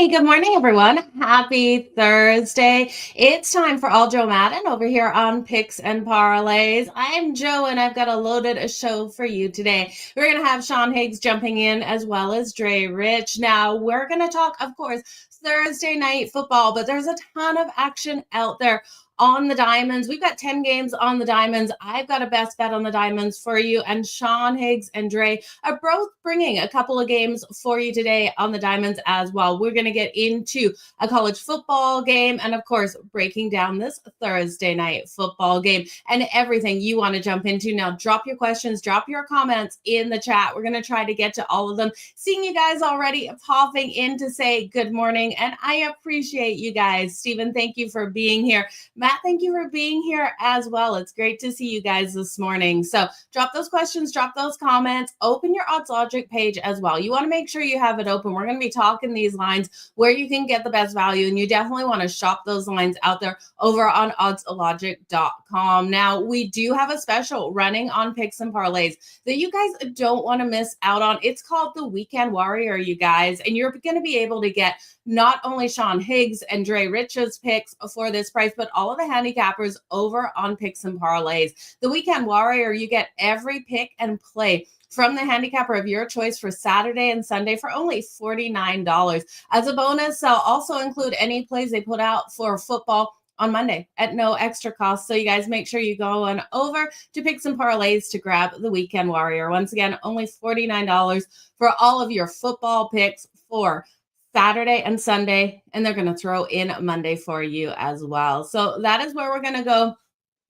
Good morning, everyone. Happy Thursday. It's time for All-Jo Madden over here on Picks and Parlays. I'm Joe, and I've got a loaded show for you today. We're going to have Sean Higgs jumping in as well as Dre Rich. Now, we're going to talk, of course, Thursday night football, but there's a ton of action out there on the diamonds. We've got 10 games on the diamonds. I've got a best bet on the diamonds for you, and Sean Higgs and Dre are both bringing a couple of games for you today on the diamonds as well. We're going to get into a college football game and, of course, breaking down this Thursday night football game and everything you want to jump into. Now, drop your questions, drop your comments in the chat. We're going to try to get to all of them. Seeing you guys already popping in to say good morning, and I appreciate you guys. Stephen, thank you for being here. Matt, thank you for being here as well. It's great to see you guys this morning. So drop those questions, drop those comments, open your Odds Logic page as well. You want to make sure you have it open. We're going to be talking these lines where you can get the best value, and you definitely want to shop those lines out there over on oddslogic.com. Now, we do have a special running on Picks and Parlays that you guys don't want to miss out on. It's called the Weekend Warrior, you guys, and you're going to be able to get not only Sean Higgs and Dre Rich's picks for this price, but all of the handicappers over on Picks and Parlays. The Weekend Warrior, you get every pick and play from the handicapper of your choice for Saturday and Sunday for only $49. As a bonus, I'll also include any plays they put out for football on Monday at no extra cost. So you guys make sure you go on over to Picks and Parlays to grab the Weekend Warrior. Once again, only $49 for all of your football picks for Saturday and Sunday, and they're going to throw in Monday for you as well. So that is where we're going to go.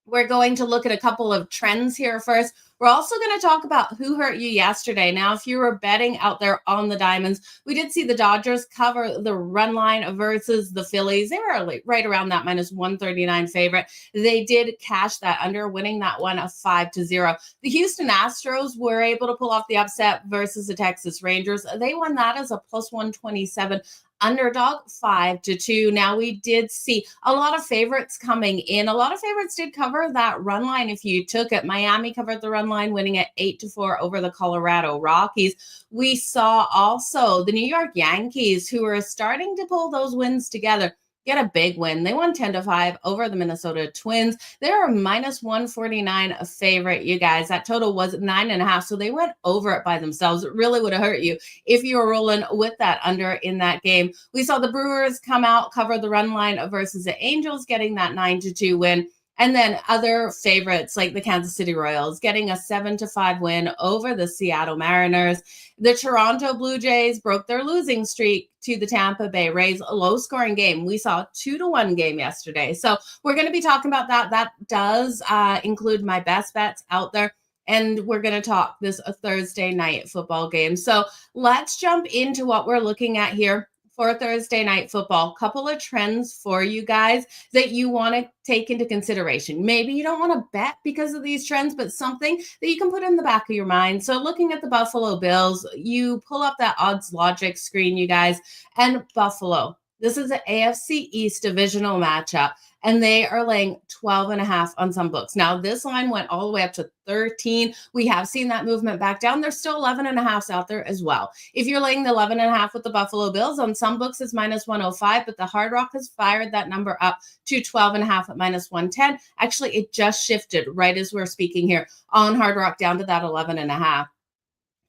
We're going to look at a couple of trends here first. We're also going to talk about who hurt you yesterday. Now, if you were betting out there on the diamonds, we did see the Dodgers cover the run line versus the Phillies. They were right around that minus 139 favorite. They did cash that under, winning that one 5-0. The Houston Astros were able to pull off the upset versus the Texas Rangers. They won that as a plus 127 underdog 5-2. Now, we did see a lot of favorites coming in. A lot of favorites did cover that run line if you took it. Miami covered the run line, winning at 8-4 over the Colorado Rockies. We saw also the New York Yankees, who are starting to pull those wins together, get a big win. They won 10-5 over the Minnesota Twins. They're a minus 149 favorite, you guys. That total was 9.5, so they went over it by themselves. It really would have hurt you if you were rolling with that under in that game. We saw the Brewers come out, cover the run line versus the Angels, getting that 9-2 win. And then other favorites like the Kansas City Royals getting a 7-5 win over the Seattle Mariners. The Toronto Blue Jays broke their losing streak to the Tampa Bay Rays, a low-scoring game. We saw a 2-1 game yesterday. So we're going to be talking about that. That does include my best bets out there. And we're going to talk this Thursday night football game. So let's jump into what we're looking at here for Thursday night football. Couple of trends for you guys that you want to take into consideration. Maybe you don't want to bet because of these trends, but something that you can put in the back of your mind. So looking at the Buffalo Bills, you pull up that Odds Logic screen, you guys, and Buffalo. This is an AFC East divisional matchup, and they are laying 12.5 on some books. Now, this line went all the way up to 13. We have seen that movement back down. There's still 11.5s out there as well. If you're laying the 11.5 with the Buffalo Bills, on some books it's minus 105, but the Hard Rock has fired that number up to 12.5 at minus 110. Actually, it just shifted right as we're speaking here on Hard Rock down to that 11.5.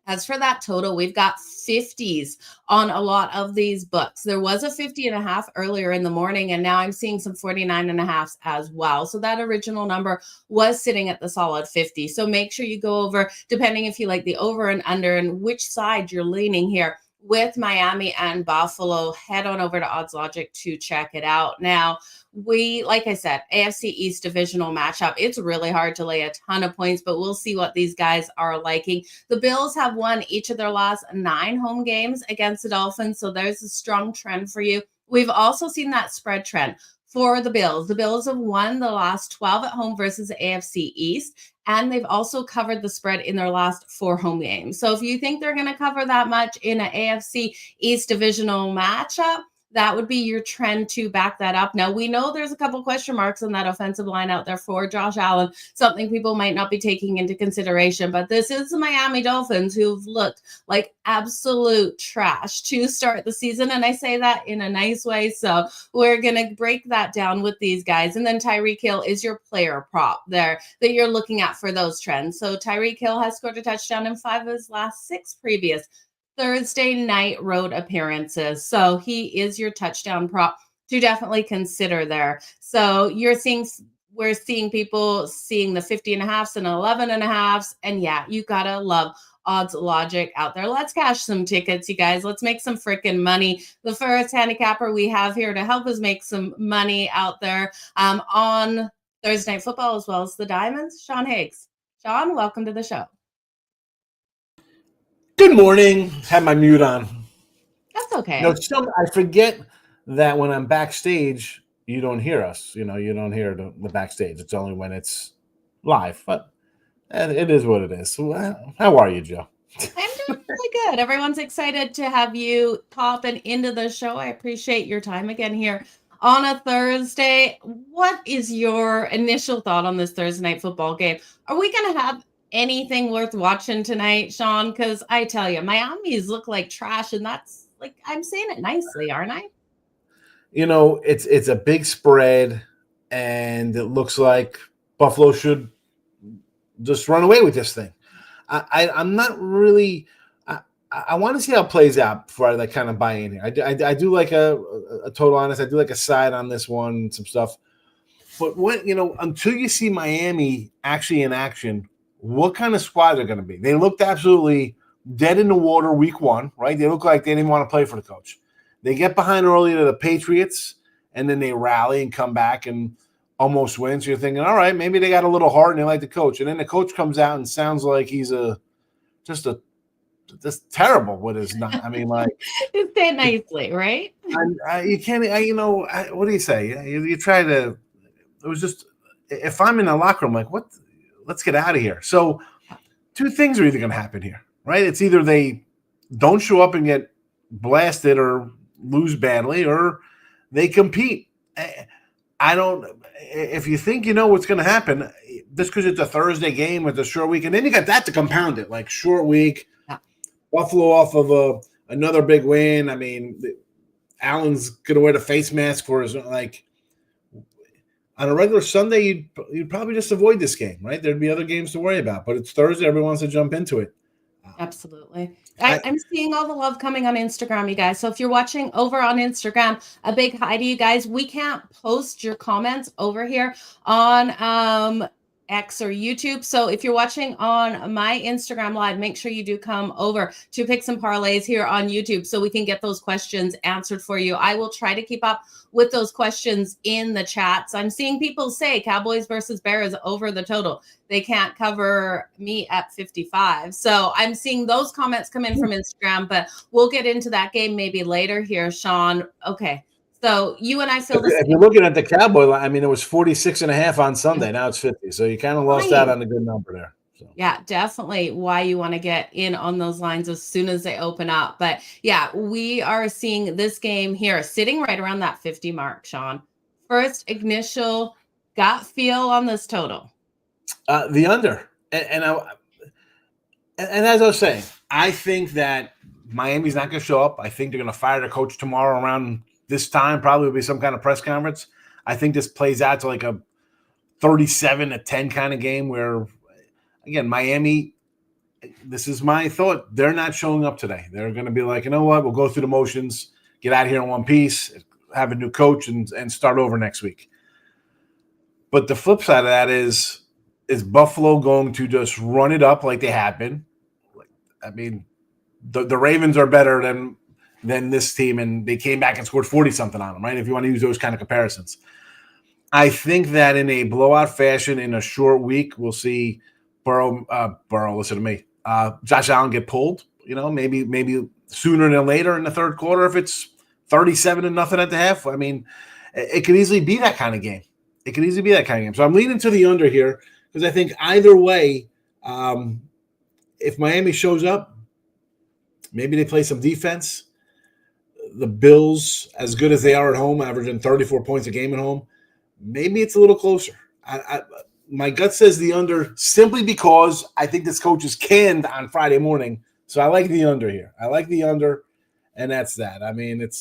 As for that total, we've got 50s on a lot of these books. There was a 50.5 earlier in the morning, and now I'm seeing some 49.5s as well. So that original number was sitting at the solid 50. So make sure you go over, depending if you like the over and under and which side you're leaning here with Miami and Buffalo. Head on over to Odds Logic to check it out. Now, like I said, AFC East divisional matchup. It's really hard to lay a ton of points, but we'll see what these guys are liking. The Bills have won each of their last 9 home games against the Dolphins, so there's a strong trend for you. We've also seen that spread trend for the Bills. The Bills have won the last 12 at home versus the AFC East, and they've also covered the spread in their last 4 home games. So if you think they're going to cover that much in an AFC East divisional matchup, that would be your trend to back that up. Now, we know there's a couple question marks in that offensive line out there for Josh Allen, something people might not be taking into consideration, but this is the Miami Dolphins who've looked like absolute trash to start the season. And I say that in a nice way. So we're going to break that down with these guys. And then Tyreek Hill is your player prop there that you're looking at for those trends. So Tyreek Hill has scored a touchdown in 5 of his last 6 previous Thursday night road appearances. So he is your touchdown prop to definitely consider there. So we're seeing people seeing the 50 and a halves and 11 and a halves. And yeah, you gotta love odds logic out there. Let's cash some tickets, you guys. Let's make some freaking money. The first handicapper we have here to help us make some money out there on Thursday Night Football, as well as the Diamonds, Sean Higgs. Sean, welcome to the show. Good morning. Had my mute on. That's okay. I forget that when I'm backstage, you don't hear us. You don't hear the backstage. It's only when it's live. But it is what it is. So, how are you, Joe? I'm doing really good. Everyone's excited to have you popping into the show. I appreciate your time again here on a Thursday. What is your initial thought on this Thursday night football game? Are we going to have anything worth watching tonight, Sean? Because I tell you, Miami's look like trash, and that's like, I'm saying it nicely, aren't I? It's a big spread, and it looks like Buffalo should just run away with this thing. I'm not really. I want to see how it plays out before I kind of buy in here. I do like a total honest. I do like a side on this one, some stuff. But until you see Miami actually in action, what kind of squad they're going to be? They looked absolutely dead in the water week 1, right? They look like they didn't want to play for the coach. They get behind early to the Patriots, and then they rally and come back and almost win. So you're thinking, all right, maybe they got a little heart and they like the coach. And then the coach comes out and sounds like he's just terrible with his not. I mean, like you say it nicely, right? You can't. What do you say? You try to. It was just if I'm in a locker room, like what? Let's get out of here. So 2 things are either going to happen here, right? It's either they don't show up and get blasted or lose badly, or they compete. I don't. If you think you know what's going to happen, just because it's a Thursday game with a short week, and then you got that to compound it, like short week, Buffalo off of another big win. I mean, Allen's going to wear the face mask for his like. On a regular Sunday, you'd probably just avoid this game, right? There'd be other games to worry about, but it's Thursday. Everyone wants to jump into it. Absolutely. I'm seeing all the love coming on Instagram, you guys. So if you're watching over on Instagram, a big hi to you guys. We can't post your comments over here on X or YouTube. So if you're watching on my Instagram live, make sure you do come over to Picks and Parlays here on YouTube so we can get those questions answered for you. I will try to keep up with those questions in the chats. I'm seeing people say Cowboys versus Bears over the total. They can't cover me at 55. So I'm seeing those comments come in from Instagram, but we'll get into that game maybe later here, Sean. Okay. So you and I feel the same. If you're looking at the Cowboy line, I mean, it was 46.5 on Sunday. Now it's 50. So you kind of lost out on a good number there. So. Yeah, definitely why you want to get in on those lines as soon as they open up. But yeah, we are seeing this game here sitting right around that 50 mark, Sean. First initial gut feel on this total. The under. And as I was saying, I think that Miami's not going to show up. I think they're going to fire the coach tomorrow around this time. Probably will be some kind of press conference. I think this plays out to like a 37-10 kind of game where, again, Miami, this is my thought, they're not showing up today. They're going to be like, you know what, we'll go through the motions, get out of here in one piece, have a new coach, and start over next week. But the flip side of that is Buffalo going to just run it up like they have been? I mean, the Ravens are better than this team, and they came back and scored 40-something on them, right? If you want to use those kind of comparisons. I think that in a blowout fashion in a short week, we'll see Burrow, listen to me, Josh Allen get pulled, maybe sooner than later in the third quarter if it's 37-0 at the half. I mean, it could easily be that kind of game. So I'm leaning to the under here because I think either way, if Miami shows up, maybe they play some defense. the Bills, as good as they are at home, averaging 34 points a game at home, maybe it's a little closer. My gut says the under simply because I think this coach is canned on Friday morning. So I like the under here. I like the under, and that's that. I mean, it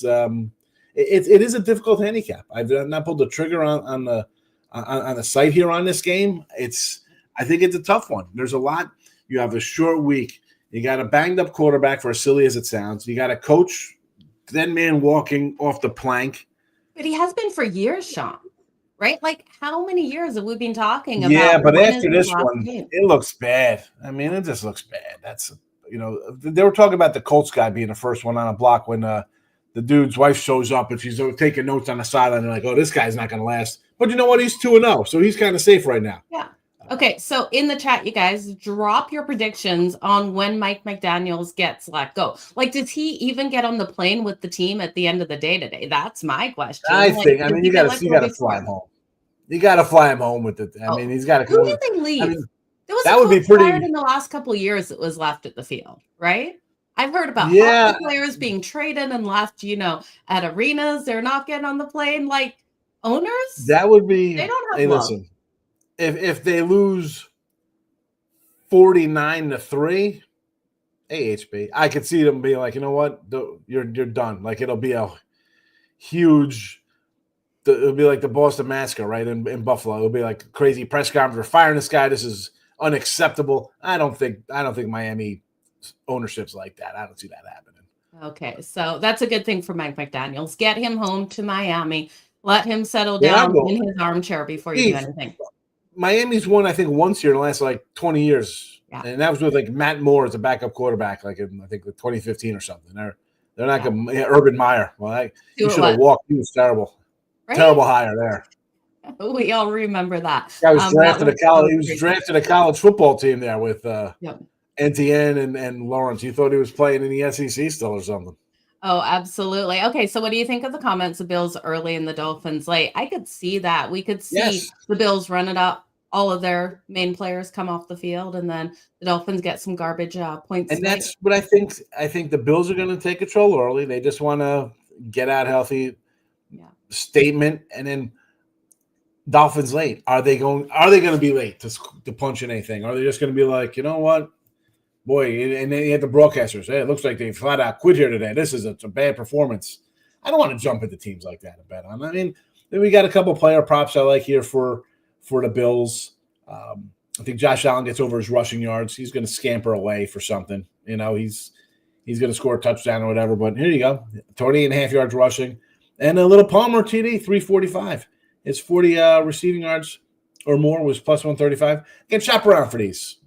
is a difficult handicap. I've not pulled the trigger on the site here on this game. I think it's a tough one. There's a lot. You have a short week. You got a banged up quarterback, for as silly as it sounds. You got a coach, then man walking off the plank. But he has been for years, Sean. Right? Like, how many years have we been talking about? Yeah, but after this one, it looks bad. I mean, it just looks bad. That's, they were talking about the Colts guy being the first one on a block when the dude's wife shows up and she's taking notes on the sideline. They're like, oh, this guy's not going to last. But you know what? He's 2-0, so he's kind of safe right now. Yeah. Okay, so in the chat, you guys, drop your predictions on when Mike McDaniels gets let go. Like, does he even get on the plane with the team at the end of the day today? That's my question. I mean, you got to fly him home. You got to fly him home with it. I mean, he's got to. Who did they leave? There was that would be pretty. In the last couple of years that was left at the field, right? I've heard about hockey players being traded and left, at arenas. They're not getting on the plane. Like, owners, that would be. They don't have. Hey, listen. If they lose 49-3, AHB, I could see them being like, you know what, you're done. Like, it'll be a huge. It'll be like the Boston Massacre, right, in Buffalo. It'll be like a crazy press conference. We're firing this guy. This is unacceptable. I don't think Miami ownership's like that. I don't see that happening. Okay, so that's a good thing for Mike McDaniels. Get him home to Miami. Let him settle down in his armchair before you do anything. Miami's won, I think, once here in the last 20 years, and that was with Matt Moore as a backup quarterback, I think 2015 or something. They're not going to Urban Meyer. Well, he should have walked. He was terrible, terrible hire there. We all remember that. He was drafted a college. He was drafted a college football team there with Etienne and Lawrence. You thought he was playing in the SEC still or something. Oh, absolutely. Okay, so what do you think of the comments? The Bills early and the Dolphins late. I could see that. We could see the Bills run it up. All of their main players come off the field, and then the Dolphins get some garbage points. And that's what I think. I think the Bills are going to take control early. They just want to get out healthy. Statement, and then Dolphins late. Are they going to be late to punch in anything? Are they just going to be like, you know what? Boy, and then you have the broadcasters. Hey, it looks like they flat out quit here today. This is a bad performance. I don't want to jump into teams like that and bet on. I mean, then we got a couple player props I like here for the Bills. I think Josh Allen gets over his rushing yards. He's going to scamper away for something. He's going to score a touchdown or whatever. But here you go, 20.5 yards rushing, and a little Palmer TD, 345. His 40 receiving yards or more was plus 135. Can shop around for these.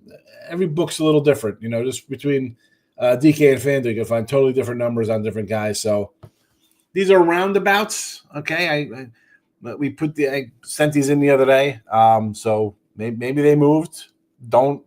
Every book's a little different, just between DK and FanDuel, you can find totally different numbers on different guys. So these are roundabouts. Okay. I sent these in the other day. So maybe they moved. Don't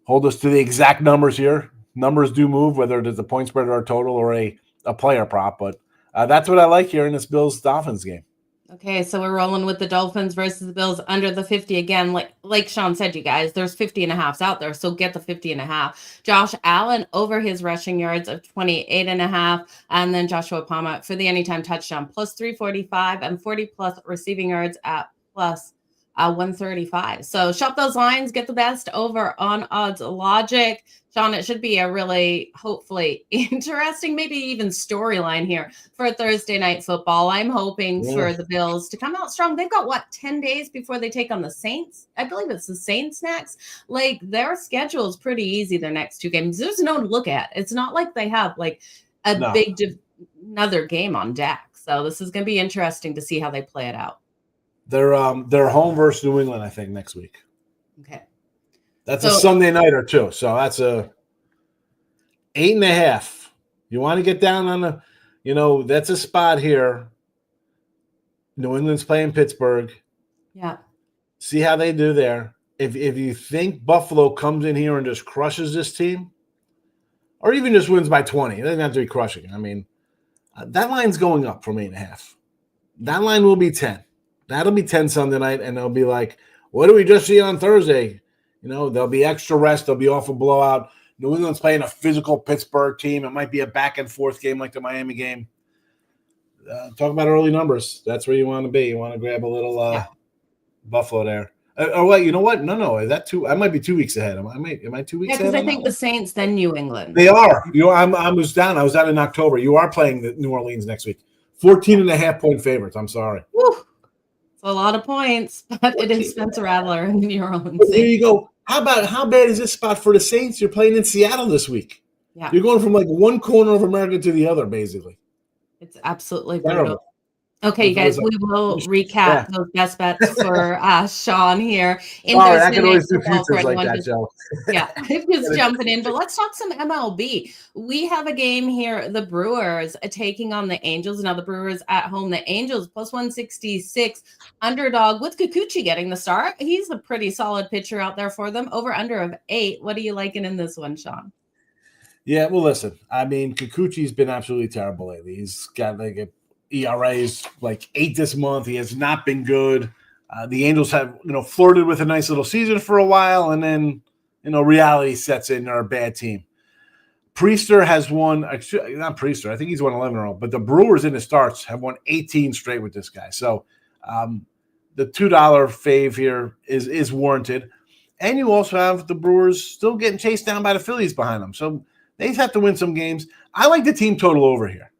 hold us to the exact numbers here. Numbers do move, whether it is a point spread or a total or a player prop. But that's what I like here in this Bills-Dolphins game. Okay, so we're rolling with the Dolphins versus the Bills under the 50 again. Like Sean said, you guys, there's 50.5s out there, so get the 50.5. Josh Allen over his rushing yards of 28.5, and then Joshua Palmer for the anytime touchdown plus 345 and 40 plus receiving yards at plus 135. So shop those lines, get the best over on Odds Logic. Sean, it should be a really, hopefully, interesting, maybe even storyline here for Thursday night football. I'm hoping for the Bills to come out strong. They've got, 10 days before they take on the Saints? I believe it's the Saints next. Like, their schedule is pretty easy their next two games. There's no to look at. It's not like they have, another game on deck. So this is going to be interesting to see how they play it out. They're home versus New England, I think, next week. Okay. That's a Sunday nighter too. So that's a 8.5. You want to get down on the, that's a spot here. New England's playing Pittsburgh. Yeah. See how they do there. If you think Buffalo comes in here and just crushes this team, or even just wins by 20, it doesn't have to be crushing. I mean, that line's going up from 8.5. That line will be 10. That'll be 10 Sunday night, and they'll be like, what do we just see on Thursday? There'll be extra rest. They'll be off a blowout. New England's playing a physical Pittsburgh team. It might be a back and forth game like the Miami game. Talk about early numbers. That's where you want to be. You want to grab a little Buffalo there. Or wait, you know what? No. Is that I might be 2 weeks ahead. Am I 2 weeks ahead? Yeah, because I think the Saints, then New England. They are. I was down. I was out in October. You are playing the New Orleans next week. 14.5-point favorites. I'm sorry. Woo. It's a lot of points, but it is Spencer Rattler in New Orleans. There you go. How bad is this spot for the Saints? You're playing in Seattle this week. Yeah. You're going from like one corner of America to the other, basically. It's absolutely brutal. Okay, you guys, we will recap those best bets for Sean here. Sorry, I can always do futures like that, Joe. Yeah, just jumping in. But let's talk some MLB. We have a game here, the Brewers taking on the Angels. Now the Brewers at home, the Angels plus 166 underdog with Kikuchi getting the start. He's a pretty solid pitcher out there for them. Over under of 8. What are you liking in this one, Sean? Yeah, well, listen, I mean, Kikuchi's been absolutely terrible lately. He's got like a ERA is like 8 this month. He has not been good. The Angels have, flirted with a nice little season for a while, and then, reality sets in. They're a bad team. Priester has won, actually, not Priester. I think he's won 11 in a row, but the Brewers in the starts have won 18 straight with this guy. So the $2 fave here is warranted. And you also have the Brewers still getting chased down by the Phillies behind them. So they have to win some games. I like the team total over here.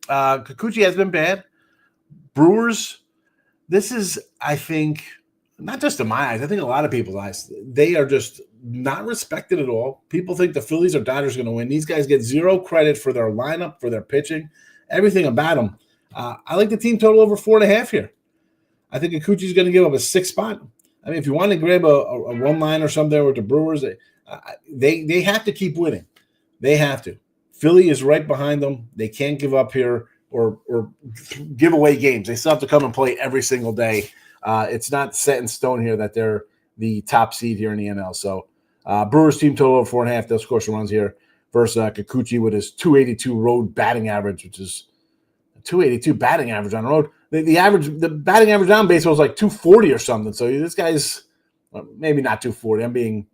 Kikuchi has been bad. Brewers, this is, I think, not just in my eyes, I think a lot of people's eyes, they are just not respected at all. People think the Phillies or Dodgers are going to win. These guys get zero credit for their lineup, for their pitching, everything about them. I like the team total over 4.5 here. I think Kikuchi's going to give up a 6 spot. I mean, if you want to grab a run line or something with the Brewers, they have to keep winning. They have to. Philly is right behind them. They can't give up here or give away games. They still have to come and play every single day. It's not set in stone here that they're the top seed here in the NL. So Brewers team total over 4.5. They'll score some runs here versus Kikuchi with his 282 road batting average, which is 282 batting average on the road. The batting average on baseball is like 240 or something. So this guy's maybe not 240. I'm being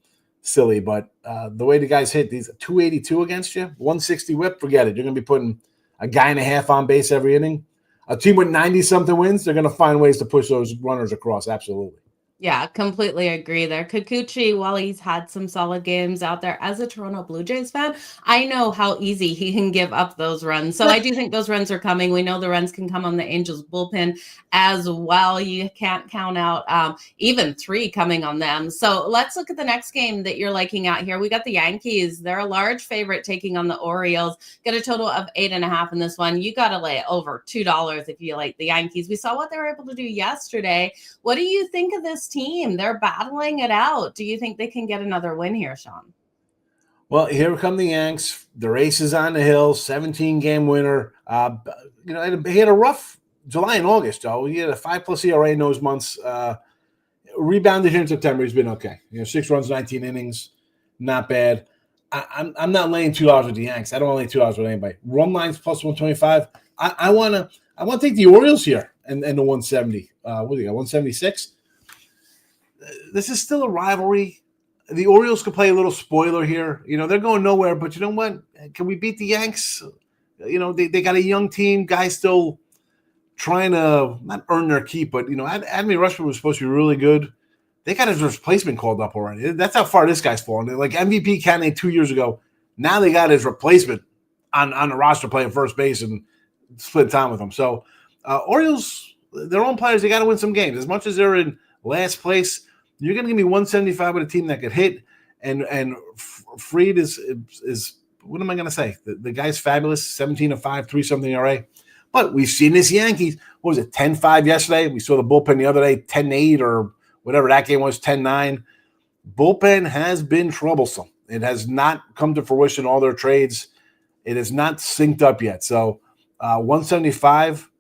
silly, but the way the guys hit, these 282 against you, 160 whip, forget it. You're going to be putting a guy and a half on base every inning. A team with 90-something wins, they're going to find ways to push those runners across. Absolutely. Yeah, completely agree there. Kikuchi, while he's had some solid games out there, as a Toronto Blue Jays fan, I know how easy he can give up those runs. So I do think those runs are coming. We know the runs can come on the Angels bullpen as well. You can't count out even 3 coming on them. So let's look at the next game that you're liking out here. We got the Yankees. They're a large favorite taking on the Orioles. Get a total of 8.5 in this one. You got to lay over $2 if you like the Yankees. We saw what they were able to do yesterday. What do you think of this team? They're battling it out. Do you think they can get another win here, Sean? Well, here come the Yanks. The race is on the hill. 17-game winner. He had a rough July and August, Joe. He had a 5+ ERA in those months. Rebounded here in September. He's been okay. 6 runs, 19 innings. Not bad. I'm not laying $2 with the Yanks. I don't want to lay $2 with anybody. Run lines plus 125. I want to take the Orioles here and the 170. What do you got? 176. This is still a rivalry. The Orioles could play a little spoiler here. They're going nowhere, but you know what? Can we beat the Yanks? They got a young team. Guys still trying to not earn their keep, but, Adley Rutschman was supposed to be really good. They got his replacement called up already. That's how far this guy's fallen. Like MVP candidate 2 years ago. Now they got his replacement on the roster playing first base and split time with him. So Orioles, their own players, they got to win some games. As much as they're in last place, you're going to give me 175 with a team that could hit, and Fried is what am I going to say? The guy's fabulous, 17-5, 3-something ERA. But we've seen this Yankees. What was it, 10-5 yesterday? We saw the bullpen the other day, 10-8 or whatever that game was, 10-9. Bullpen has been troublesome. It has not come to fruition, all their trades. It has not synced up yet. So 175,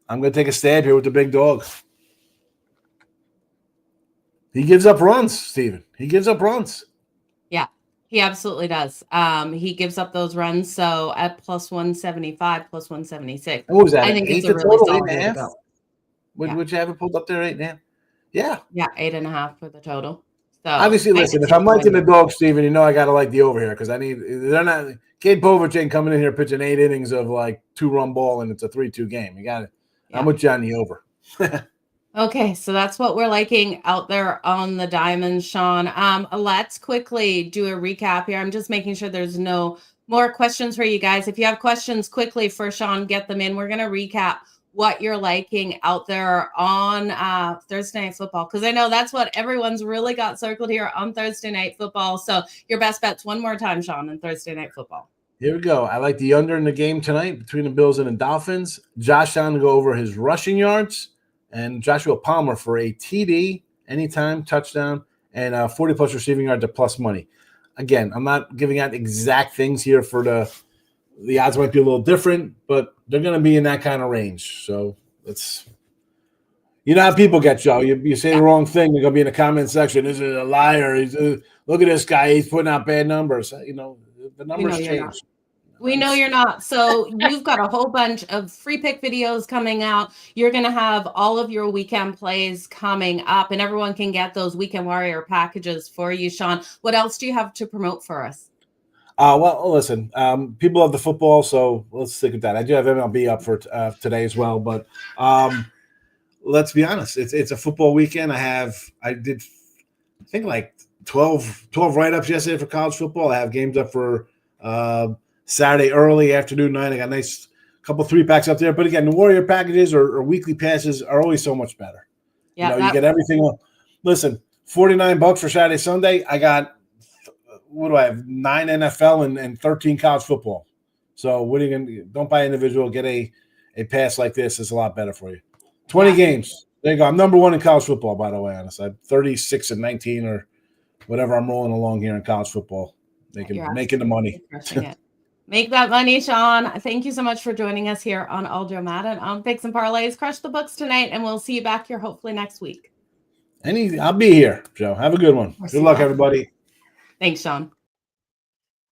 I'm going to take a stab here with the big dog. He gives up runs, Steven. He gives up runs. Yeah, he absolutely does. He gives up those runs. So at plus 175, plus 176. What was that? I think it's a really solid way to go. Would you have it pulled up there 8.5? Yeah. Yeah, 8.5 for the total. So Obviously, listen, if I'm liking the dog, Steven, you know I got to like the over here because they're not – Cade Povich ain't coming in here pitching 8 innings of like 2-run ball and it's a 3-2 game. You got it. Yeah. I'm with you on the over. Okay, so that's what we're liking out there on the diamonds, Sean. Let's quickly do a recap here. I'm just making sure there's no more questions for you guys. If you have questions quickly for Sean, get them in. We're going to recap what you're liking out there on Thursday Night Football, because I know that's what everyone's really got circled here on Thursday Night Football. So your best bets one more time, Sean, on Thursday Night Football. Here we go. I like the under in the game tonight between the Bills and the Dolphins. Josh Allen to go over his rushing yards, and Joshua Palmer for a TD, anytime, touchdown, and 40-plus receiving yards at plus money. Again, I'm not giving out exact things here for the odds might be a little different, but they're going to be in that kind of range. So it's – you know how people get, Joe. You say the wrong thing, they're going to be in the comment section. This is a liar. Look at this guy. He's putting out bad numbers. You know, the numbers change. We know you're not. So you've got a whole bunch of free pick videos coming out. You're going to have all of your weekend plays coming up, and everyone can get those Weekend Warrior packages for you, Sean. What else do you have to promote for us? Well, listen, people love the football, so let's stick with that. I do have MLB up for today as well, but let's be honest. It's a football weekend. I think like 12 write-ups yesterday for college football. I have games up for Saturday early, afternoon, night. I got a nice couple 3-packs up there. But again, the Warrior packages or weekly passes are always so much better. Yeah, you get everything. Listen, $49 for Saturday, Sunday. I got, what do I have? 9 NFL and 13 college football. So what are you going to do? Don't buy individual. Get a pass like this. It's a lot better for you. 20 games. There you go. I'm number 1 in college football, by the way, honestly. I'm 36-19 or whatever I'm rolling along here in college football. Making the money. Make that money, Sean. Thank you so much for joining us here on All-Jo Madden on Picks and Parlays. Crush the books tonight, and we'll see you back here hopefully next week. I'll be here, Joe. Have a good one. Good luck, everybody. Thanks, Sean.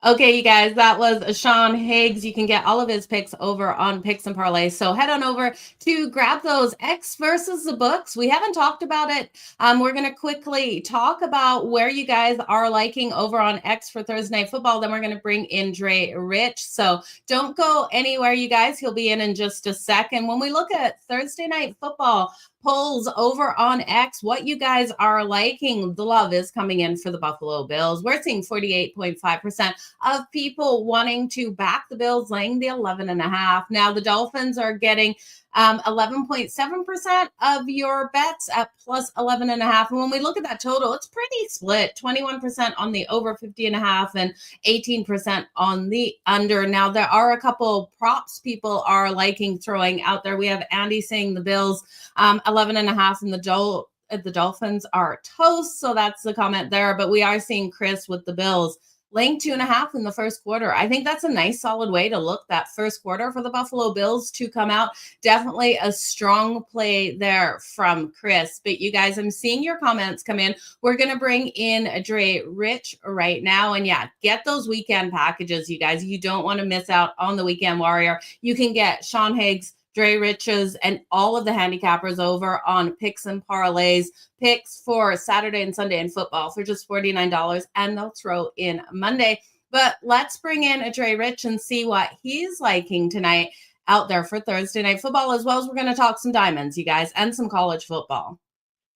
Okay, you guys, that was Sean Higgs. You can get all of his picks over on Picks and Parlays. So head on over to grab those X versus the books. We haven't talked about it. We're going to quickly talk about where you guys are liking over on X for Thursday Night Football. Then we're going to bring in Dre Rich. So don't go anywhere, you guys. He'll be in just a second. When we look at Thursday Night Football polls over on X, what you guys are liking, the love is coming in for the Buffalo Bills. We're seeing 48.5% of people wanting to back the Bills, laying the 11.5. Now the Dolphins are getting 11.7% of your bets at plus 11.5. And when we look at that total, it's pretty split, 21% on the over 50.5 and 18% on the under. Now there are a couple props people are liking throwing out there. We have Andy saying the Bills 11.5 and the Dolphins are toast. So that's the comment there. But we are seeing Chris with the Bills laying 2.5 in the first quarter. I think that's a nice solid way to look that first quarter for the Buffalo Bills to come out. Definitely a strong play there from Chris. But you guys, I'm seeing your comments come in. We're going to bring in Dre Rich right now. And yeah, get those weekend packages, you guys. You don't want to miss out on the Weekend Warrior. You can get Sean Higgs, Dre Riches, and all of the handicappers over on Picks and Parlays. Picks for Saturday and Sunday in football for just $49, and they'll throw in Monday. But let's bring in a Dre Rich and see what he's liking tonight out there for Thursday Night Football, as well as we're going to talk some diamonds, you guys, and some college football.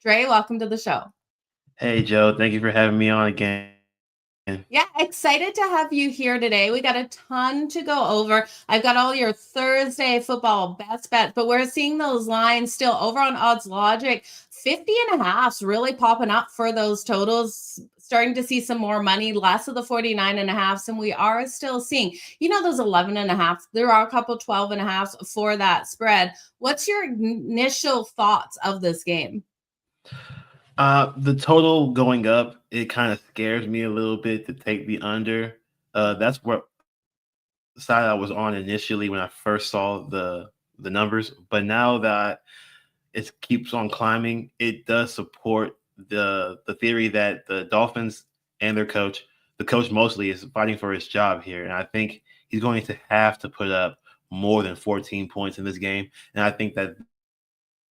Dre, welcome to the show. Hey, Joe. Thank you for having me on again. Yeah, excited to have you here today. We got a ton to go over. I've got all your Thursday football best bets, but we're seeing those lines still over on Odds Logic. 50.5's really popping up for those totals. Starting to see some more money, less of the 49.5s, and we are still seeing, those 11.5. There are a couple 12.5s for that spread. What's your initial thoughts of this game? The total going up, it kind of scares me a little bit to take the under. That's what side I was on initially when I first saw the numbers. But now that it keeps on climbing, it does support the theory that the Dolphins and their coach, the coach mostly, is fighting for his job here. And I think he's going to have to put up more than 14 points in this game. And I think that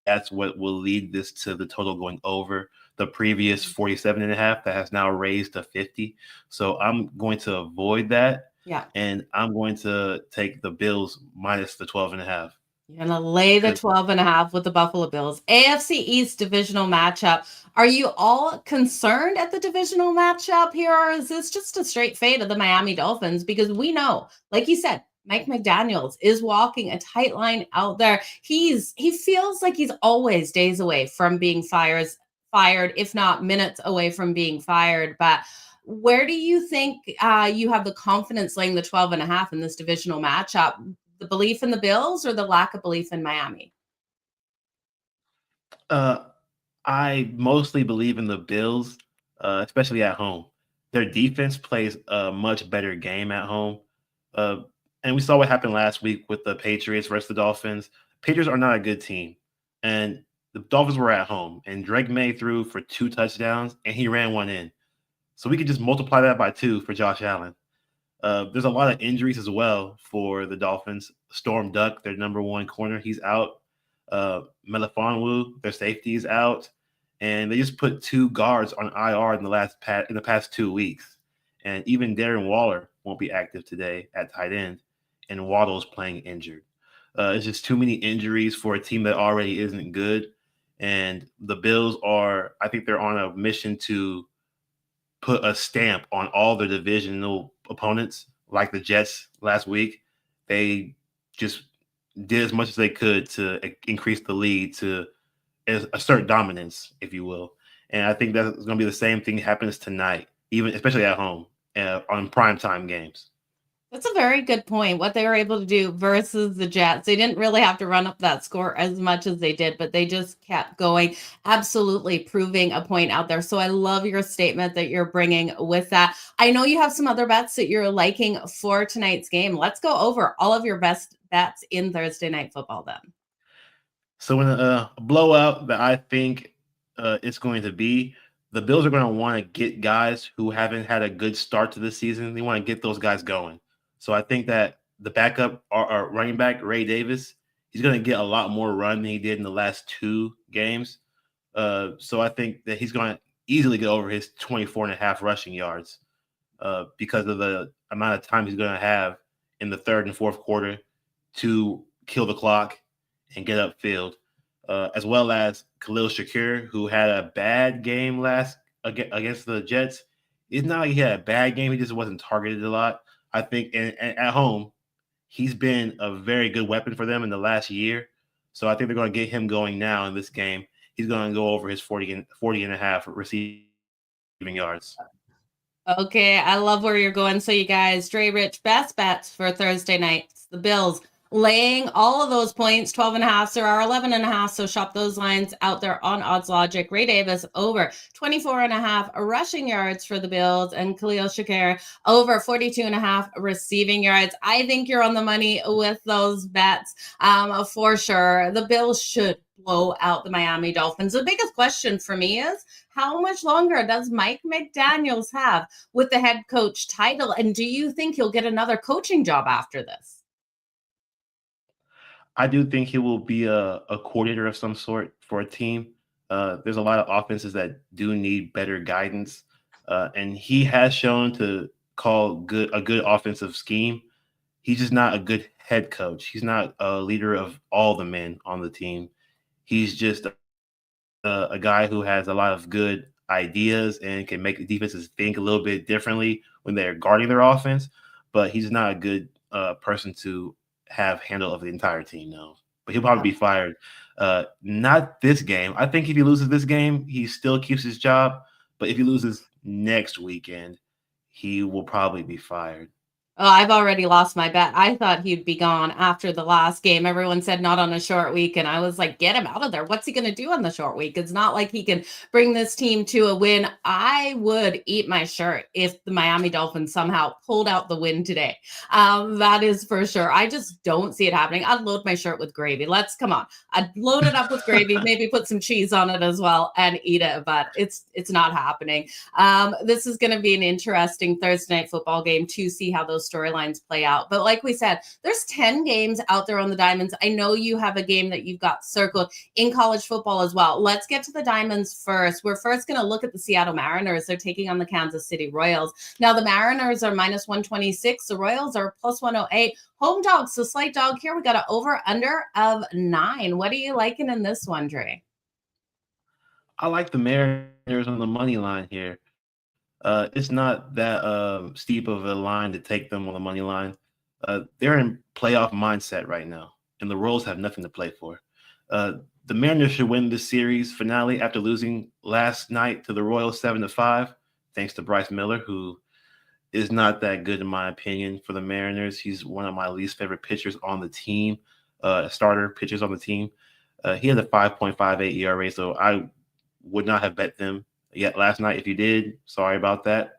that's what will lead this to the total going over. the previous 47.5 that has now raised to 50. So I'm going to avoid that. Yeah. And I'm going to take the Bills minus the 12.5. You're going to lay the 12.5 with the Buffalo Bills. AFC East divisional matchup. Are you all concerned at the divisional matchup here, or is this just a straight fade of the Miami Dolphins? Because we know, like you said, Mike McDaniels is walking a tight line out there. He feels like he's always days away from being fired, if not minutes away from being fired. But where do you think you have the confidence laying the 12.5 in this divisional matchup? The belief in the Bills or the lack of belief in Miami? I mostly believe in the Bills, especially at home. Their defense plays a much better game at home. And we saw what happened last week with the Patriots versus the Dolphins. Patriots are not a good team. And the Dolphins were at home. And Drake May threw for 2 touchdowns, and he ran one in. So we could just multiply that by 2 for Josh Allen. There's a lot of injuries as well for the Dolphins. Storm Duck, their number 1 corner, he's out. Melifonwu, their safety, is out. And they just put 2 guards on IR in the past 2 weeks. And even Darren Waller won't be active today at tight end. And Waddle's playing injured. It's just too many injuries for a team that already isn't good. And the Bills I think they're on a mission to put a stamp on all the divisional opponents, like the Jets last week. They just did as much as they could to increase the lead, to assert dominance, if you will. And I think that's going to be the same thing happens tonight, especially at home on primetime games. That's a very good point. What they were able to do versus the Jets. They didn't really have to run up that score as much as they did, but they just kept going, absolutely proving a point out there. So I love your statement that you're bringing with that. I know you have some other bets that you're liking for tonight's game. Let's go over all of your best bets in Thursday Night Football then. So in a blowout that I think it's going to be, the Bills are going to want to get guys who haven't had a good start to the season. They want to get those guys going. So I think that the backup our running back, Ray Davis, he's going to get a lot more run than he did in the last 2 games. So I think that he's going to easily get over his 24.5 rushing yards because of the amount of time he's going to have in the third and fourth quarter to kill the clock and get upfield, as well as Khalil Shakir, who had a bad game against the Jets. It's not like he had a bad game. He just wasn't targeted a lot. I think and at home, he's been a very good weapon for them in the last year. So I think they're going to get him going now in this game. He's going to go over his 40.5 receiving yards. Okay, I love where you're going. So you guys, Dre Rich, best bets for Thursday nights. The Bills laying all of those points, 12.5. There are 11.5. So shop those lines out there on Odds Logic. Ray Davis over 24.5 rushing yards for the Bills, and Khalil Shakir over 42.5 receiving yards. I think you're on the money with those bets for sure. The Bills should blow out the Miami Dolphins. The biggest question for me is, how much longer does Mike McDaniels have with the head coach title? And do you think he'll get another coaching job after this? I do think he will be a coordinator of some sort for a team. There's a lot of offenses that do need better guidance. And he has shown to call a good offensive scheme. He's just not a good head coach. He's not a leader of all the men on the team. He's just a guy who has a lot of good ideas and can make the defenses think a little bit differently when they're guarding their offense. But he's not a good person to have handle of the entire team now. But he'll probably be fired. Not this game. I think if he loses this game, he still keeps his job. But if he loses next weekend, he will probably be fired. Oh, I've already lost my bet. I thought he'd be gone after the last game. Everyone said not on a short week, and I was like, get him out of there. What's he going to do on the short week? It's not like he can bring this team to a win. I would eat my shirt if the Miami Dolphins somehow pulled out the win today. That is for sure. I just don't see it happening. I'd load my shirt with gravy. Come on. I'd load it up with gravy, maybe put some cheese on it as well and eat it, but it's not happening. This is going to be an interesting Thursday night football game to see how those those storylines play out. But like we said, there's 10 games out there on the diamonds. I know you have a game that you've got circled in college football as well. Let's get to the diamonds first. We're first going to look at the Seattle Mariners. They're taking on the Kansas City Royals. Now, the Mariners are minus 126. The Royals are plus 108. Home dogs, the slight dog here. We got an over-under of 9. What are you liking in this one, Dre? I like the Mariners on the money line here. It's not that steep of a line to take them on the money line. They're in playoff mindset right now, and the Royals have nothing to play for. The Mariners should win this series finale after losing last night to the Royals 7-5, thanks to Bryce Miller, who is not that good in my opinion for the Mariners. He's one of my least favorite pitchers on the team, starter pitchers on the team. He had a 5.58 ERA, so I would not have bet them yet last night. If you did, sorry about that.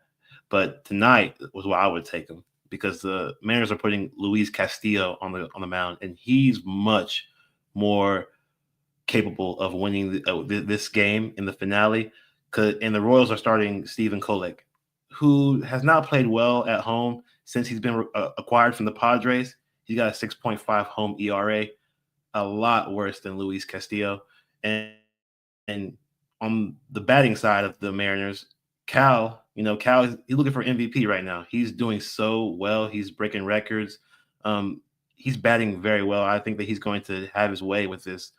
But tonight was where I would take him, because the Mariners are putting Luis Castillo on the mound, and he's much more capable of winning this game in the finale. And the Royals are starting Stephen Kolek, who has not played well at home since he's been acquired from the Padres. He's got a 6.5 home ERA, a lot worse than Luis Castillo. And on the batting side of the Mariners, Cal, he's looking for MVP right now. He's doing so well. He's breaking records. He's batting very well. I think that he's going to have his way with this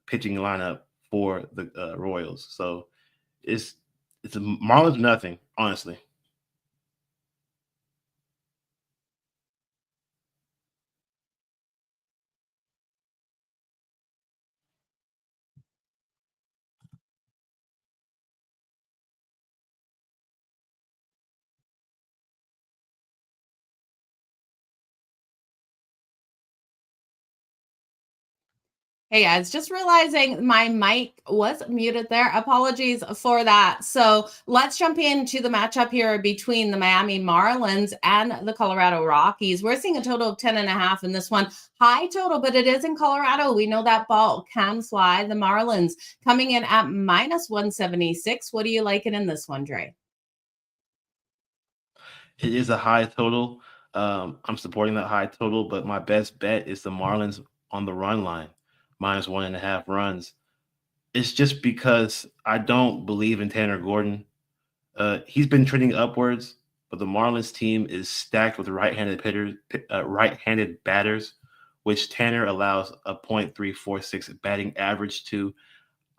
pitching lineup for the Royals. So it's a Marlins nothing, honestly. Hey guys, just realizing my mic was muted there. Apologies for that. So let's jump into the matchup here between the Miami Marlins and the Colorado Rockies. We're seeing a total of 10.5 in this one. High total, but it is in Colorado. We know that ball can fly. The Marlins coming in at minus 176. What are you liking in this one, Dre? It is a high total. I'm supporting that high total, but my best bet is the Marlins on the run line, minus 1.5 runs. It's just because I don't believe in Tanner Gordon. He's been trending upwards, but the Marlins team is stacked with right-handed batters, which Tanner allows a .346 batting average to.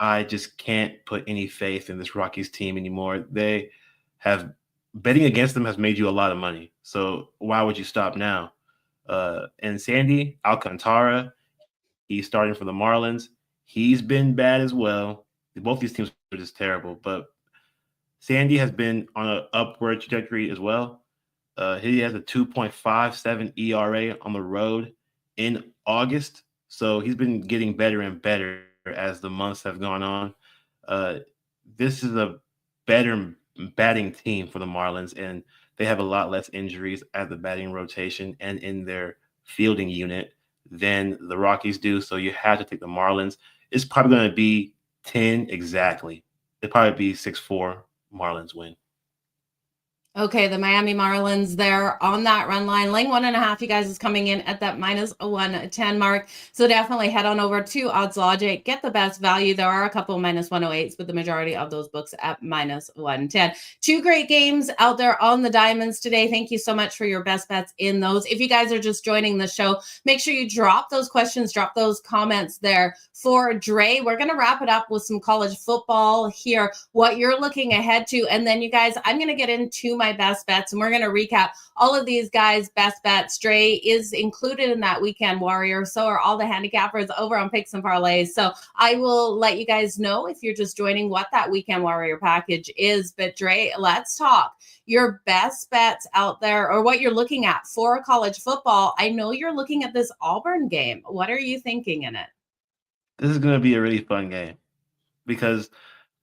I just can't put any faith in this Rockies team anymore. They have betting against them has made you a lot of money. So why would you stop now? And Sandy Alcantara, he's starting for the Marlins. He's been bad as well. Both these teams are just terrible, but Sandy has been on an upward trajectory as well. He has a 2.57 ERA on the road in August. So he's been getting better and better as the months have gone on. This is a better batting team for the Marlins, and they have a lot less injuries at the batting rotation and in their fielding unit than the Rockies do. So you have to take the Marlins. It's probably going to be 10 exactly. It'll probably be 6-4 Marlins win. Okay, the Miami Marlins, they're on that run line. Laying 1.5, you guys, is coming in at that minus 110 mark. So definitely head on over to Odds Logic. Get the best value. There are a couple minus 108s, but the majority of those books at minus 110. Two great games out there on the diamonds today. Thank you so much for your best bets in those. If you guys are just joining the show, make sure you drop those questions, drop those comments there for Dre. We're going to wrap it up with some college football here, what you're looking ahead to. And then you guys, I'm going to get into my best bets, and we're going to recap all of these guys' best bets. Dre is included in that weekend warrior. So are all the handicappers over on Picks and Parlays. So I will let you guys know if you're just joining what that weekend warrior package is. But Dre, let's talk your best bets out there, or what you're looking at for college football. I know you're looking at this Auburn game. What are you thinking in it? This is going to be a really fun game because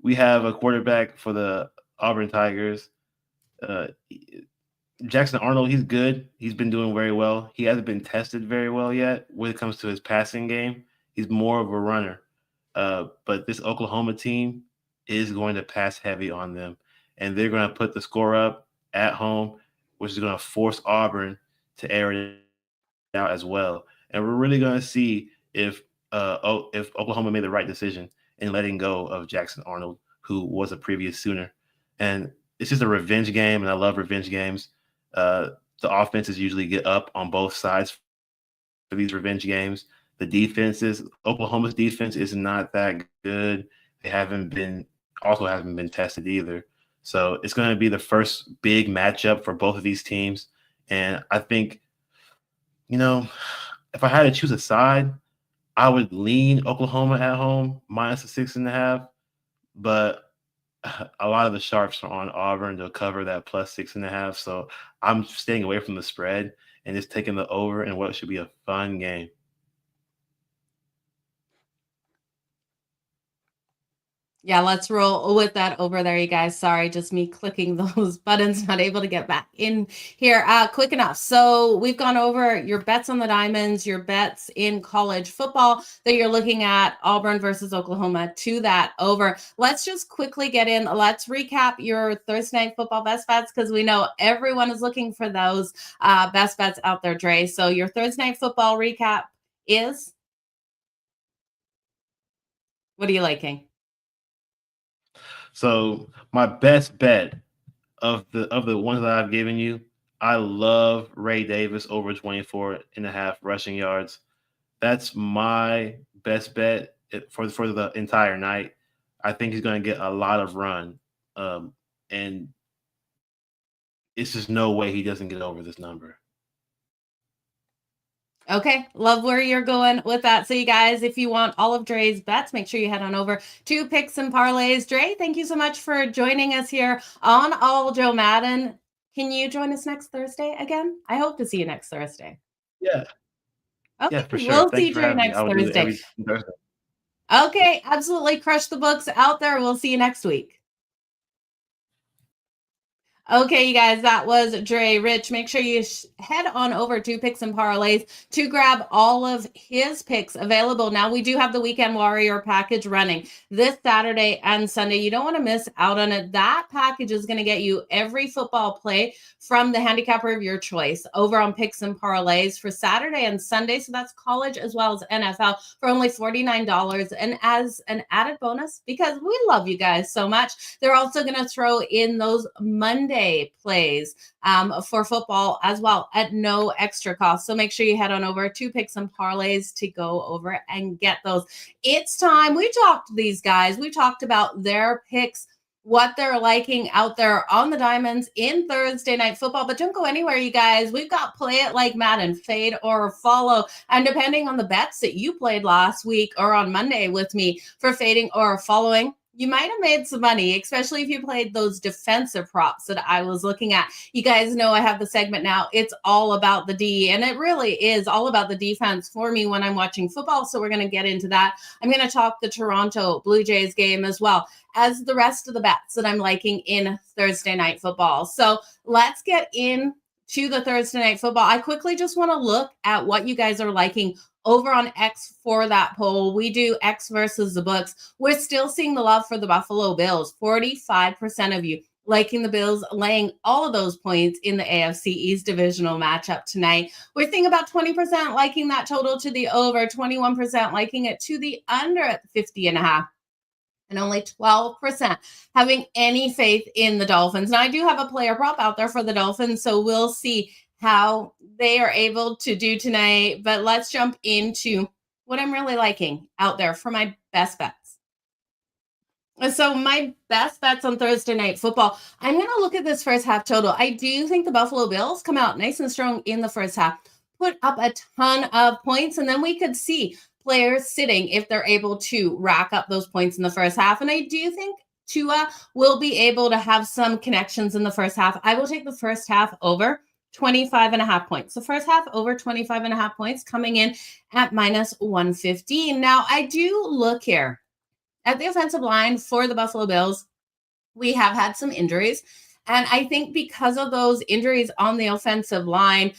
we have a quarterback for the Auburn Tigers. Jackson Arnold, he's good. He's been doing very well. He hasn't been tested very well yet when it comes to his passing game. He's more of a runner. But this Oklahoma team is going to pass heavy on them, and they're going to put the score up at home. which is going to force Auburn to air it out as well. And we're really going to see if Oklahoma made the right decision in letting go of Jackson Arnold, who was a previous Sooner. And it's just a revenge game, and I love revenge games. The offenses usually get up on both sides for these revenge games. Oklahoma's defense is not that good. They haven't been tested either. So it's going to be the first big matchup for both of these teams. And I think, if I had to choose a side, I would lean Oklahoma at home minus the 6.5. But a lot of the sharps are on Auburn to cover that plus 6.5. So I'm staying away from the spread and just taking the over in what should be a fun game. Yeah, let's roll with that over there, you guys. Sorry, just me clicking those buttons, not able to get back in here quick enough. So we've gone over your bets on the diamonds, your bets in college football that you're looking at, Auburn versus Oklahoma, to that over. Let's just quickly get in. Let's recap your Thursday night football best bets, because we know everyone is looking for those best bets out there, Dre. So your Thursday night football recap is, what are you liking? So my best bet of the ones that I've given you, I love Ray Davis over 24.5 rushing yards. That's my best bet for the entire night. I think he's going to get a lot of run, and it's just no way he doesn't get over this number. Okay, love where you're going with that. So you guys, if you want all of Dre's bets, make sure you head on over to Picks and Parlays. Dre, thank you so much for joining us here on All-Jo Madden. Can you join us next Thursday again? I hope to see you next Thursday. Yeah. Okay, yeah, for sure. We'll Thanks see for Dre having me. next I will do it Thursday. every Thursday. Okay, absolutely. Crush the books out there. We'll see you next week. Okay, you guys, that was Dre Rich. Make sure you head on over to Picks and Parlays to grab all of his picks available. Now, we do have the Weekend Warrior package running this Saturday and Sunday. You don't want to miss out on it. That package is going to get you every football play from the handicapper of your choice over on Picks and Parlays for Saturday and Sunday. So that's college as well as NFL for only $49. And as an added bonus, because we love you guys so much, they're also going to throw in those Monday plays for football as well at no extra cost. So make sure you head on over to Picks and Parlays to go over and get those. It's time. We talked to these guys. We talked about their picks, what they're liking out there on the diamonds in Thursday night football. But don't go anywhere, you guys. We've got Play It Like Madden, fade or follow. And depending on the bets that you played last week or on Monday with me for fading or following, you might have made some money, especially if you played those defensive props that I was looking at. You guys know I have the segment now. It's all about the D, and it really is all about the defense for me when I'm watching football. So we're going to get into that. I'm going to talk the Toronto Blue Jays game as well as the rest of the bets that I'm liking in Thursday night football. So let's get into the Thursday night football. I quickly just want to look at what you guys are liking over on X for that poll. We do X versus the books. We're still seeing the love for the Buffalo Bills. 45% of you liking the Bills, laying all of those points in the AFC East divisional matchup tonight. We're seeing about 20% liking that total to the over, 21% liking it to the under at 50.5. And only 12% having any faith in the Dolphins. Now, I do have a player prop out there for the Dolphins, so we'll see how they are able to do tonight. But let's jump into what I'm really liking out there for my best bets. So my best bets on Thursday night football, I'm going to look at this first half total. I do think the Buffalo Bills come out nice and strong in the first half, put up a ton of points, and then we could see players sitting if they're able to rack up those points in the first half. And I do think Tua will be able to have some connections in the first half. I will take the first half over 25.5 points. The first half over 25.5 points coming in at minus 115. Now, I do look here at the offensive line for the Buffalo Bills. We have had some injuries. And I think because of those injuries on the offensive line,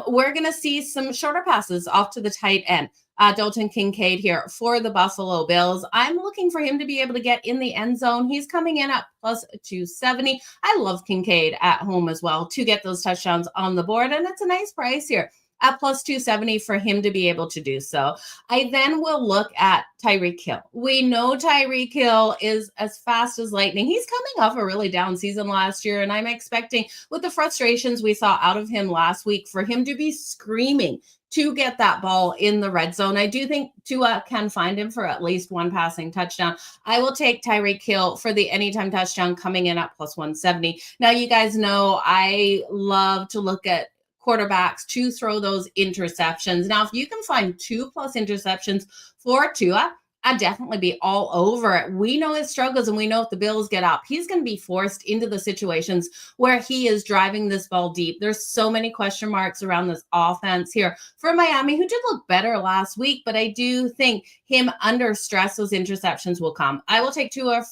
we're going to see some shorter passes off to the tight end. Dalton Kincaid here for the Buffalo Bills. I'm looking for him to be able to get in the end zone. He's coming in at plus 270. I love Kincaid at home as well to get those touchdowns on the board, and it's a nice price here at plus 270 for him to be able to do so. I then will look at Tyreek Hill. We know Tyreek Hill is as fast as lightning. He's coming off a really down season last year, and I'm expecting, with the frustrations we saw out of him last week, for him to be screaming to get that ball in the red zone. I do think Tua can find him for at least one passing touchdown. I will take Tyreek Hill for the anytime touchdown coming in at plus 170. Now, you guys know I love to look at quarterbacks to throw those interceptions. Now, if you can find 2+ interceptions for Tua, I'd definitely be all over it. We know his struggles, and we know if the Bills get up, he's going to be forced into the situations where he is driving this ball deep. There's so many question marks around this offense here for Miami, who did look better last week, but I do think him under stress, those interceptions will come. I will take Tua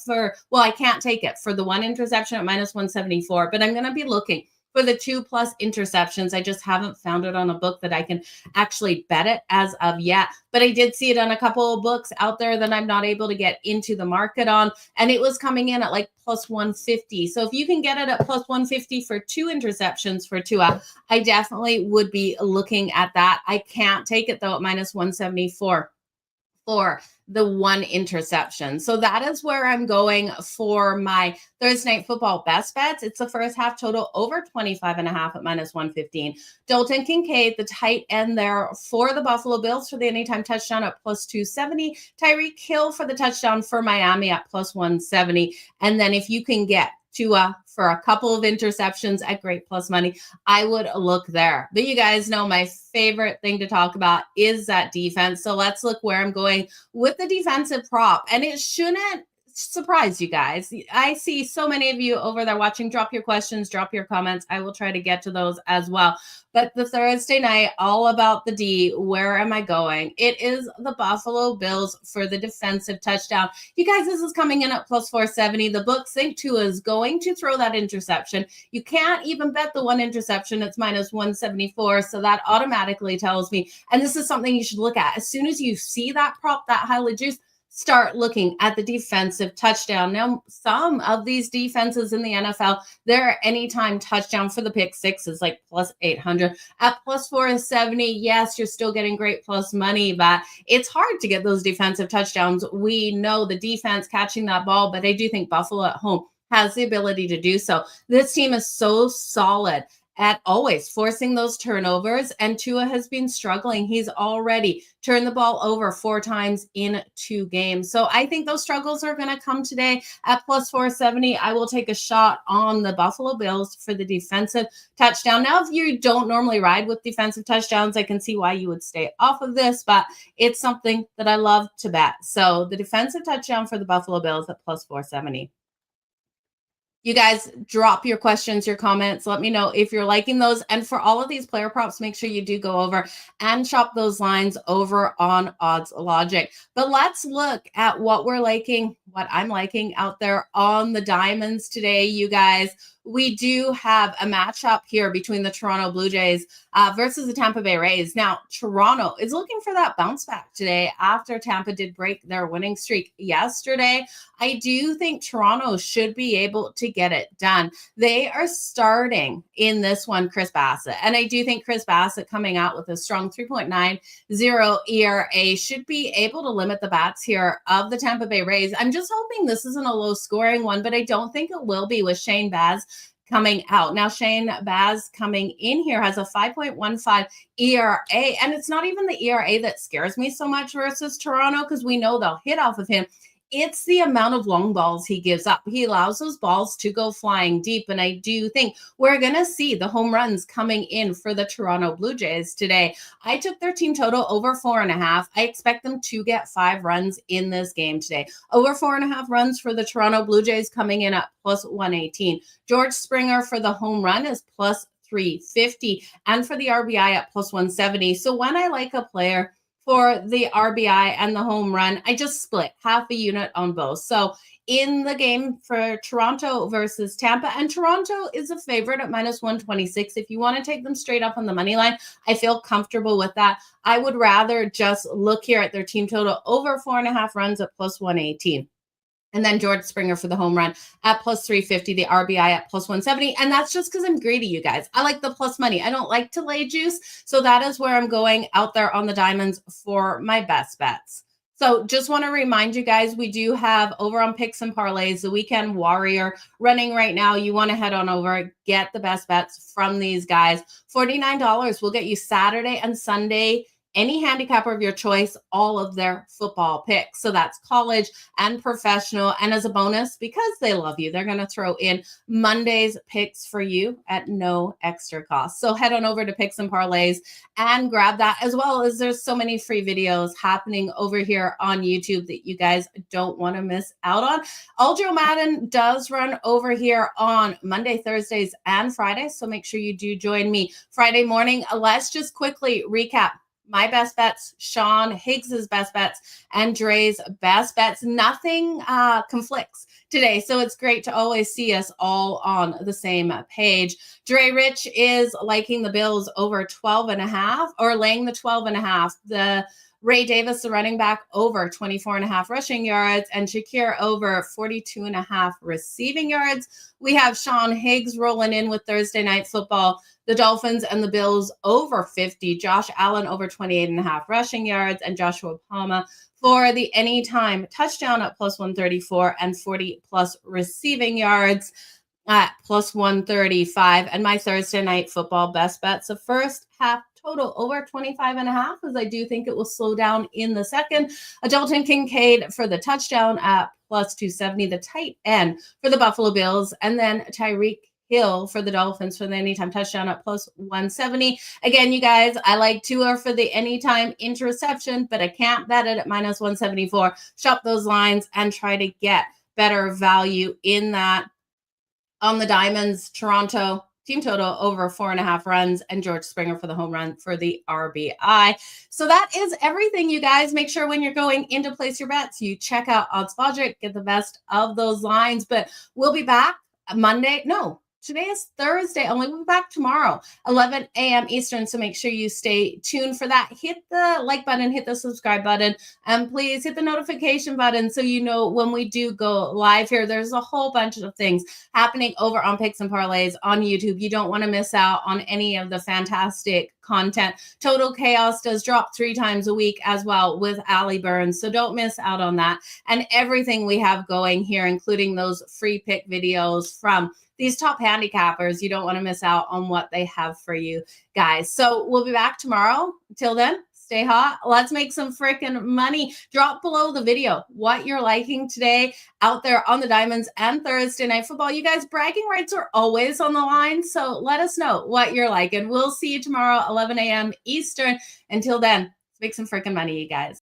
I can't take it for the one interception at minus 174, but I'm going to be looking for the 2+ interceptions. I just haven't found it on a book that I can actually bet it as of yet. But I did see it on a couple of books out there that I'm not able to get into the market on. And it was coming in at like plus 150. So if you can get it at plus 150 for 2 interceptions for Tua, I definitely would be looking at that. I can't take it though at minus 174 for the 1 interception. So that is where I'm going for my Thursday Night Football best bets. It's the first half total over 25.5 at minus 115. Dalton Kincaid, the tight end there for the Buffalo Bills for the anytime touchdown at plus 270. Tyreek Hill for the touchdown for Miami at plus 170. And then if you can get Tua for a couple of interceptions at great plus money, I would look there. But you guys know my favorite thing to talk about is that defense. So let's look where I'm going with the defensive prop. And it shouldn't surprise you guys. I see so many of you over there watching. Drop your questions, drop your comments. I will try to get to those as well. But the Thursday night, all about the D. Where am I going? It is the Buffalo Bills for the defensive touchdown. You guys, this is coming in at plus 470. The books think Tua is going to throw that interception. You can't even bet the 1 interception. It's minus 174. So that automatically tells me, and this is something you should look at. As soon as you see that prop, that highly juiced, start looking at the defensive touchdown. Now, some of these defenses in the NFL, their anytime touchdown for the pick six is like plus 800. At plus 470, yes, you're still getting great plus money, but it's hard to get those defensive touchdowns. We know the defense catching that ball, but I do think Buffalo at home has the ability to do so. This team is so solid at always forcing those turnovers, and Tua has been struggling. He's already turned the ball over 4 times in 2 games. So I think those struggles are going to come today at plus 470. I will take a shot on the Buffalo Bills for the defensive touchdown. Now, if you don't normally ride with defensive touchdowns, I can see why you would stay off of this, but it's something that I love to bet. So the defensive touchdown for the Buffalo Bills at plus 470. You guys drop your questions, your comments. Let me know if you're liking those. And for all of these player props, make sure you do go over and shop those lines over on Odds Logic. But let's look at what we're liking, what I'm liking out there on the diamonds today, you guys. We do have a matchup here between the Toronto Blue Jays versus the Tampa Bay Rays. Now, Toronto is looking for that bounce back today after Tampa did break their winning streak yesterday. I do think Toronto should be able to get it done. They are starting in this one, Chris Bassett. And I do think Chris Bassett coming out with a strong 3.90 ERA should be able to limit the bats here of the Tampa Bay Rays. I'm just hoping this isn't a low scoring one, but I don't think it will be with Shane Baz coming out. Now, Shane Baz coming in here has a 5.15 ERA, and it's not even the ERA that scares me so much versus Toronto, because we know they'll hit off of him. It's the amount of long balls he gives up. He allows those balls to go flying deep, and I do think we're going to see the home runs coming in for the Toronto Blue Jays today. I took their team total over 4.5. I expect them to get 5 runs in this game today. Over 4.5 runs for the Toronto Blue Jays coming in at plus 118. George Springer for the home run is plus 350, and for the RBI at plus 170. So when I like a player for the RBI and the home run. I just split half a unit on both. So in the game for Toronto versus Tampa, and Toronto is a favorite at minus 126. If you want to take them straight up on the money line, I feel comfortable with that. I would rather just look here at their team total over 4.5 runs at plus 118. And then George Springer for the home run at plus 350, the RBI at plus 170. And that's just because I'm greedy, you guys. I like the plus money. I don't like to lay juice. So that is where I'm going out there on the diamonds for my best bets. So just want to remind you guys, we do have over on Picks and Parlays, the Weekend Warrior running right now. You want to head on over, get the best bets from these guys. $49 will get you Saturday and Sunday, any handicapper of your choice, all of their football picks. So that's college and professional. And as a bonus, because they love you, they're going to throw in Monday's picks for you at no extra cost. So head on over to Picks and Parlays and grab that, as well as there's so many free videos happening over here on YouTube that you guys don't want to miss out on. All-Jo Madden does run over here on Monday, Thursdays, and Fridays. So make sure you do join me Friday morning. Let's just quickly recap my best bets, Sean Higgs's best bets, and Dre's best bets. Nothing conflicts today, so it's great to always see us all on the same page. Dre Rich is liking the Bills over 12.5, or laying the 12.5. The Ray Davis, the running back, over 24.5 rushing yards, and Shakir over 42.5 receiving yards. We have Sean Higgs rolling in with Thursday Night Football, the Dolphins and the Bills over 50, Josh Allen over 28.5 rushing yards, and Joshua Palmer for the anytime touchdown at plus 134 and 40 plus receiving yards at plus 135. And my Thursday Night Football best bets, the first half total over 25.5, as I do think it will slow down in the second. Dalton Kincaid for the touchdown at plus 270, the tight end for the Buffalo Bills, and then Tyreek Hill for the Dolphins for the anytime touchdown at plus 170. Again, you guys, I like Tua for the anytime interception, but I can't bet it at minus 174. Shop those lines and try to get better value in that. On the diamonds, Toronto team total over 4.5 runs, and George Springer for the home run for the RBI. So that is everything, you guys. Make sure when you're going in to place your bets, you check out Odds Logic, get the best of those lines. But we'll be back Monday. No, today is Thursday. We'll be back tomorrow, 11 a.m. Eastern. So make sure you stay tuned for that. Hit the like button, hit the subscribe button, and please hit the notification button so you know when we do go live here. There's a whole bunch of things happening over on Picks and Parlays on YouTube. You don't want to miss out on any of the fantastic content. Total Chaos does drop 3 times a week as well with Allie Burns. So don't miss out on that. And everything we have going here, including those free pick videos from these top handicappers. You don't want to miss out on what they have for you guys. So we'll be back tomorrow. Until then, stay hot. Let's make some freaking money. Drop below the video what you're liking today out there on the diamonds and Thursday Night Football. You guys, bragging rights are always on the line. So let us know what you're liking. We'll see you tomorrow, 11 a.m. Eastern. Until then, let's make some freaking money, you guys.